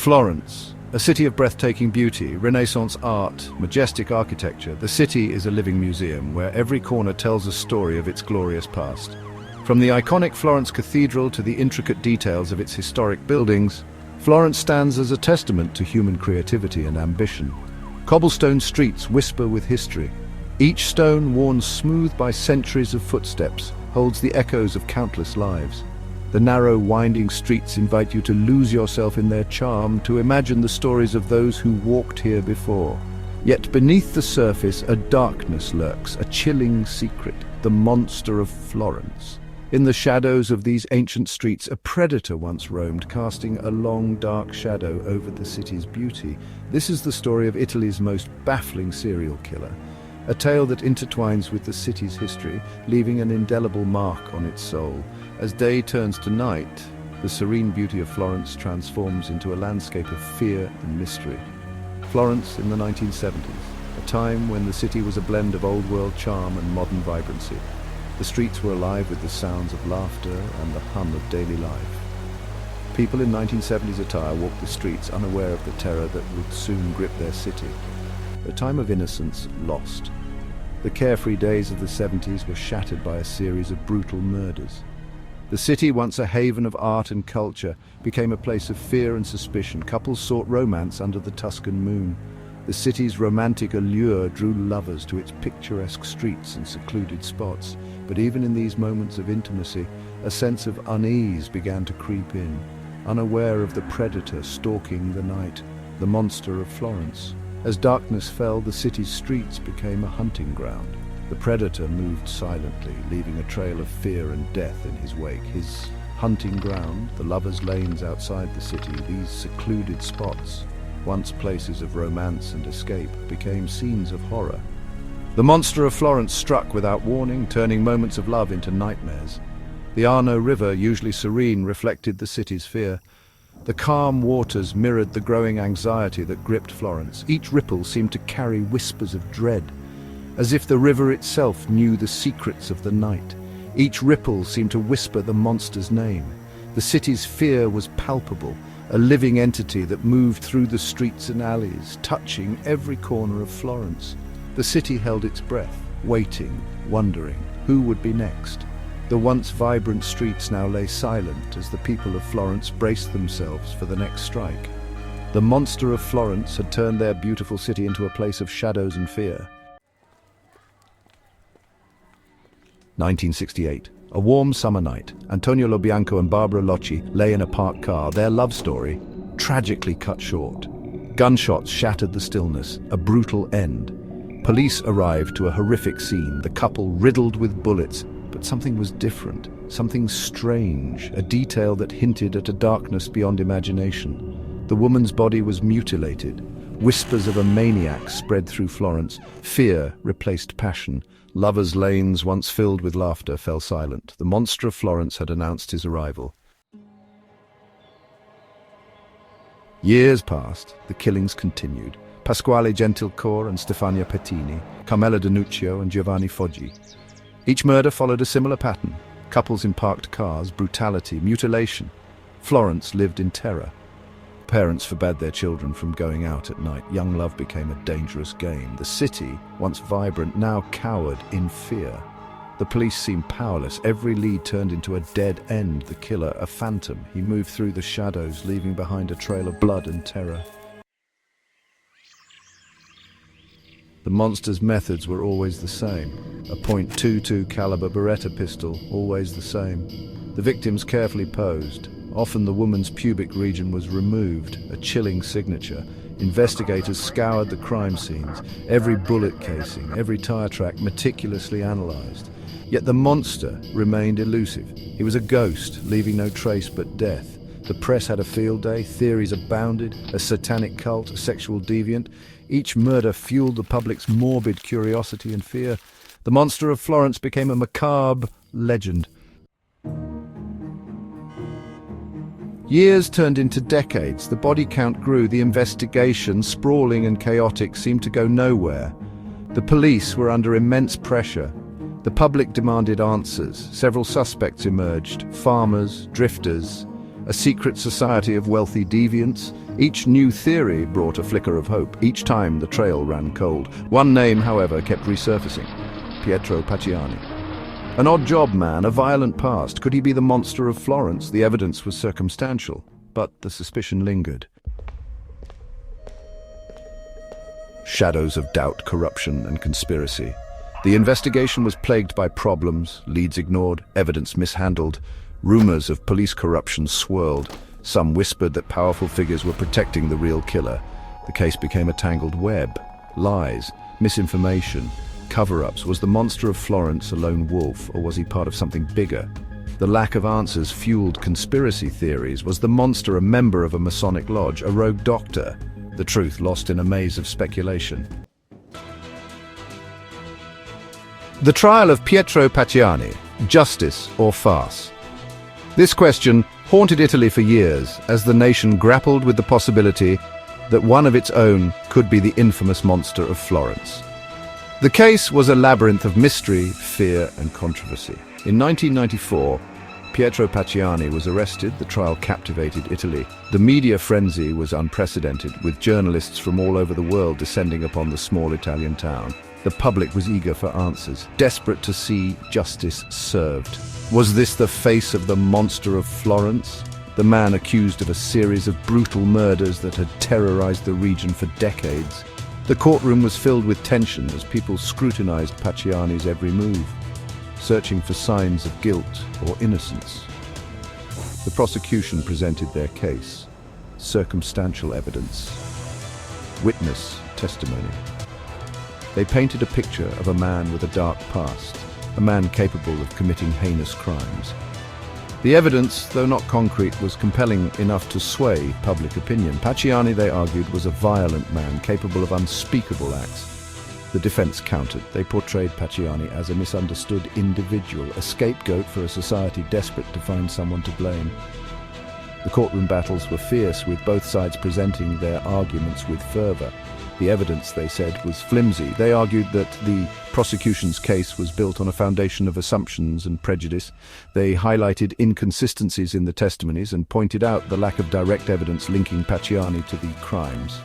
Florence, a city of breathtaking beauty, Renaissance art, majestic architecture, the city is a living museum where every corner tells a story of its glorious past. From the iconic Florence Cathedral to the intricate details of its historic buildings, Florence stands as a testament to human creativity and ambition. Cobblestone streets whisper with history. Each stone, worn smooth by centuries of footsteps, holds the echoes of countless lives. The narrow, winding streets invite you to lose yourself in their charm, to imagine the stories of those who walked here before. Yet beneath the surface, a darkness lurks, a chilling secret, the monster of Florence. In the shadows of these ancient streets, a predator once roamed, casting a long, dark shadow over the city's beauty. This is the story of Italy's most baffling serial killer, a tale that intertwines with the city's history, leaving an indelible mark on its soul. As day turns to night, the serene beauty of Florence transforms into a landscape of fear and mystery. Florence in the 1970s, a time when the city was a blend of old-world charm and modern vibrancy. The streets were alive with the sounds of laughter and the hum of daily life. People in 1970s attire walked the streets unaware of the terror that would soon grip their city. A time of innocence lost. The carefree days of the 70s were shattered by a series of brutal murders. The city, once a haven of art and culture, became a place of fear and suspicion. Couples sought romance under the Tuscan moon. The city's romantic allure drew lovers to its picturesque streets and secluded spots. But even in these moments of intimacy, a sense of unease began to creep in, unaware of the predator stalking the night, the monster of Florence. As darkness fell, the city's streets became a hunting ground. The predator moved silently, leaving a trail of fear and death in his wake. His hunting ground, the lovers' lanes outside the city, these secluded spots, once places of romance and escape, became scenes of horror. The monster of Florence struck without warning, turning moments of love into nightmares. The Arno River, usually serene, reflected the city's fear. The calm waters mirrored the growing anxiety that gripped Florence. Each ripple seemed to carry whispers of dread, as if the river itself knew the secrets of the night. Each ripple seemed to whisper the monster's name. The city's fear was palpable, a living entity that moved through the streets and alleys, touching every corner of Florence. The city held its breath, waiting, wondering who would be next. The once vibrant streets now lay silent as the people of Florence braced themselves for the next strike. The monster of Florence had turned their beautiful city into a place of shadows and fear. 1968. A warm summer night. Antonio Lobianco and Barbara Locci lay in a parked car, their love story tragically cut short. Gunshots shattered the stillness, a brutal end. Police arrived to a horrific scene, the couple riddled with bullets, but something was different, something strange, a detail that hinted at a darkness beyond imagination. The woman's body was mutilated. Whispers of a maniac spread through Florence. Fear replaced passion. Lovers' lanes, once filled with laughter, fell silent. The monster of Florence had announced his arrival. Years passed, the killings continued. Pasquale Gentilcore and Stefania Pettini, Carmela Danuccio and Giovanni Foggi. Each murder followed a similar pattern. Couples in parked cars, brutality, mutilation. Florence lived in terror. Parents forbade their children from going out at night. Young love became a dangerous game. The city, once vibrant, now cowered in fear. The police seemed powerless. Every lead turned into a dead end. The killer, a phantom. He moved through the shadows, leaving behind a trail of blood and terror. The monster's methods were always the same. A .22 caliber Beretta pistol, always the same. The victims carefully posed. Often the woman's pubic region was removed, a chilling signature. Investigators scoured the crime scenes, every bullet casing, every tire track meticulously analyzed. Yet the monster remained elusive. He was a ghost, leaving no trace but death. The press had a field day, theories abounded, a satanic cult, a sexual deviant. Each murder fueled the public's morbid curiosity and fear. The monster of Florence became a macabre legend. Years turned into decades. The body count grew. The investigation, sprawling and chaotic, seemed to go nowhere. The police were under immense pressure. The public demanded answers. Several suspects emerged: farmers, drifters, A secret society of wealthy deviants? Each new theory brought a flicker of hope. Each time the trail ran cold. One name, however, kept resurfacing. Pietro Pacciani. An odd-job man, a violent past. Could he be the monster of Florence? The evidence was circumstantial, but the suspicion lingered. Shadows of doubt, corruption, and conspiracy. The investigation was plagued by problems, leads ignored, evidence mishandled. Rumors of police corruption swirled. Some whispered that powerful figures were protecting the real killer. The case became a tangled web. Lies, misinformation, cover-ups. Was the monster of Florence a lone wolf, or was he part of something bigger? The lack of answers fueled conspiracy theories. Was the monster a member of a Masonic lodge, a rogue doctor? The truth lost in a maze of speculation. The trial of Pietro Pacciani, justice or farce? This question haunted Italy for years as the nation grappled with the possibility that one of its own could be the infamous monster of Florence. The case was a labyrinth of mystery, fear, and controversy. In 1994, Pietro Pacciani was arrested. The trial captivated Italy. The media frenzy was unprecedented, with journalists from all over the world descending upon the small Italian town. The public was eager for answers, desperate to see justice served. Was this the face of the monster of Florence? The man accused of a series of brutal murders that had terrorized the region for decades. The courtroom was filled with tension as people scrutinized Pacciani's every move, searching for signs of guilt or innocence. The prosecution presented their case, circumstantial evidence, witness testimony. They painted a picture of a man with a dark past, a man capable of committing heinous crimes. The evidence, though not concrete, was compelling enough to sway public opinion. Pacciani, they argued, was a violent man capable of unspeakable acts. The defense countered. They portrayed Pacciani as a misunderstood individual, a scapegoat for a society desperate to find someone to blame. The courtroom battles were fierce, with both sides presenting their arguments with fervor. The evidence, they said, was flimsy. They argued that the prosecution's case was built on a foundation of assumptions and prejudice. They highlighted inconsistencies in the testimonies and pointed out the lack of direct evidence linking Pacciani to the crimes.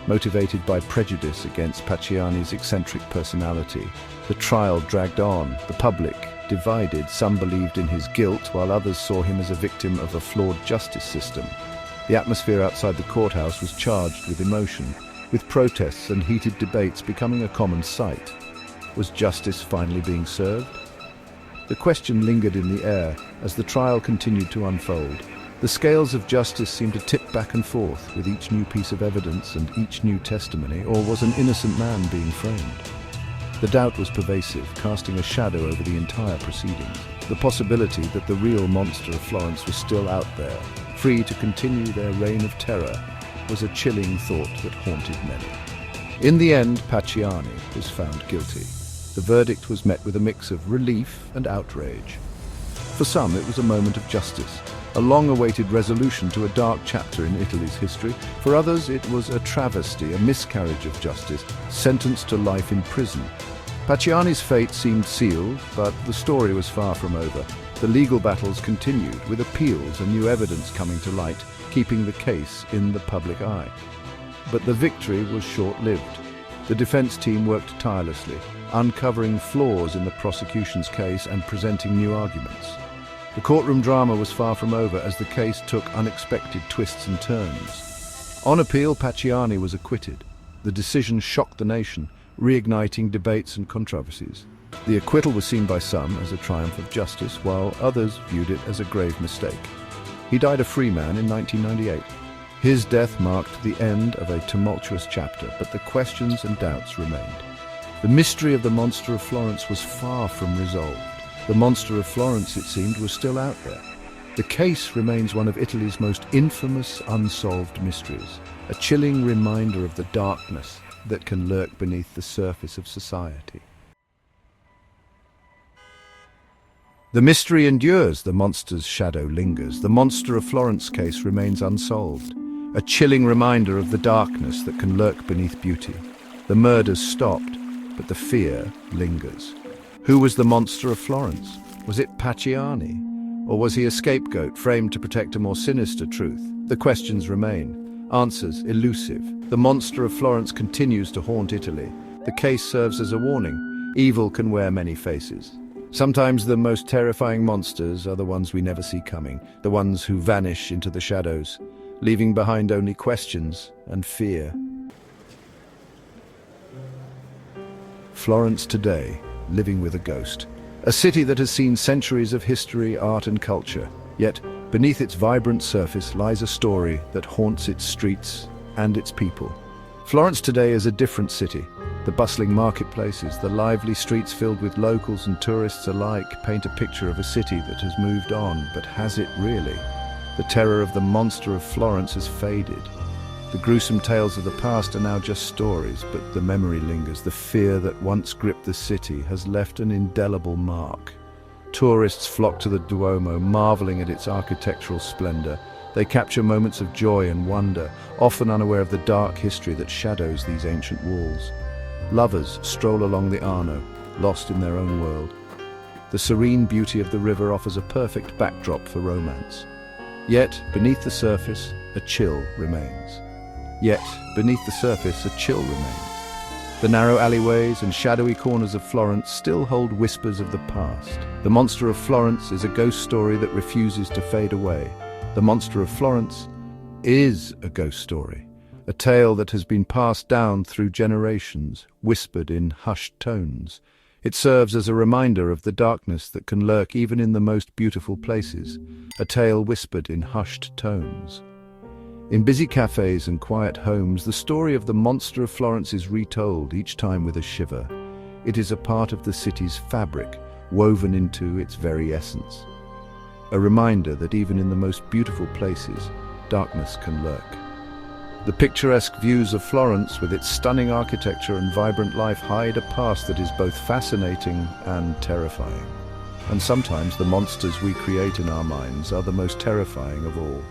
Motivated by prejudice against Pacciani's eccentric personality, the trial dragged on. The public divided. Some believed in his guilt, while others saw him as a victim of a flawed justice system. The atmosphere outside the courthouse was charged with emotion, with protests and heated debates becoming a common sight. Was justice finally being served? The question lingered in the air as the trial continued to unfold. The scales of justice seemed to tip back and forth with each new piece of evidence and each new testimony, or was an innocent man being framed? The doubt was pervasive, casting a shadow over the entire proceedings. The possibility that the real monster of Florence was still out there, free to continue their reign of terror, was a chilling thought that haunted many. In the end, Pacciani was found guilty. The verdict was met with a mix of relief and outrage. For some, it was a moment of justice, a long-awaited resolution to a dark chapter in Italy's history. For others, it was a travesty, a miscarriage of justice, sentenced to life in prison. Pacciani's fate seemed sealed, but the story was far from over. The legal battles continued, with appeals and new evidence coming to light, keeping the case in the public eye. But the victory was short-lived. The defense team worked tirelessly, uncovering flaws in the prosecution's case and presenting new arguments. The courtroom drama was far from over as the case took unexpected twists and turns. On appeal, Pacciani was acquitted. The decision shocked the nation, reigniting debates and controversies. The acquittal was seen by some as a triumph of justice, while others viewed it as a grave mistake. He died a free man in 1998. His death marked the end of a tumultuous chapter, but the questions and doubts remained. The mystery of the monster of Florence was far from resolved. The monster of Florence, it seemed, was still out there. The case remains one of Italy's most infamous unsolved mysteries, a chilling reminder of the darkness that can lurk beneath the surface of society. The mystery endures, the monster's shadow lingers. The monster of Florence case remains unsolved, a chilling reminder of the darkness that can lurk beneath beauty. The murders stopped, but the fear lingers. Who was the monster of Florence? Was it Pacciani? Or was he a scapegoat framed to protect a more sinister truth? The questions remain. Answers elusive. The monster of Florence continues to haunt Italy. The case serves as a warning. Evil can wear many faces. Sometimes the most terrifying monsters are the ones we never see coming, the ones who vanish into the shadows, leaving behind only questions and fear. Florence today, living with a ghost. A city that has seen centuries of history, art and culture. Yet, beneath its vibrant surface lies a story that haunts its streets and its people. Florence today is a different city. The bustling marketplaces, the lively streets filled with locals and tourists alike paint a picture of a city that has moved on, but has it really? The terror of the monster of Florence has faded. The gruesome tales of the past are now just stories, but the memory lingers. The fear that once gripped the city has left an indelible mark. Tourists flock to the Duomo, marveling at its architectural splendor. They capture moments of joy and wonder, often unaware of the dark history that shadows these ancient walls. Lovers stroll along the Arno, lost in their own world. The serene beauty of the river offers a perfect backdrop for romance. Yet, beneath the surface, a chill remains. The narrow alleyways and shadowy corners of Florence still hold whispers of the past. The monster of Florence is a ghost story that refuses to fade away. The monster of Florence is a ghost story. A tale that has been passed down through generations, whispered in hushed tones. It serves as a reminder of the darkness that can lurk even in the most beautiful places. A tale whispered in hushed tones. In busy cafes and quiet homes, the story of the monster of Florence is retold, each time with a shiver. It is a part of the city's fabric, woven into its very essence. A reminder that even in the most beautiful places, darkness can lurk. The picturesque views of Florence, with its stunning architecture and vibrant life, hide a past that is both fascinating and terrifying. And sometimes the monsters we create in our minds are the most terrifying of all.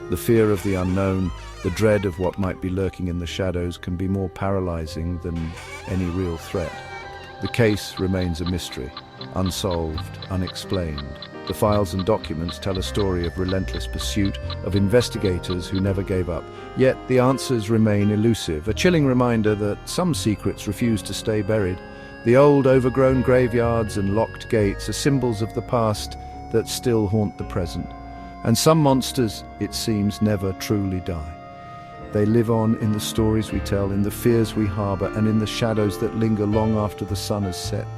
The fear of the unknown, the dread of what might be lurking in the shadows can be more paralyzing than any real threat. The case remains a mystery, unsolved, unexplained. The files and documents tell a story of relentless pursuit, of investigators who never gave up. Yet the answers remain elusive, a chilling reminder that some secrets refuse to stay buried. The old, overgrown graveyards and locked gates are symbols of the past that still haunt the present. And some monsters, it seems, never truly die. They live on in the stories we tell, in the fears we harbor, and in the shadows that linger long after the sun has set.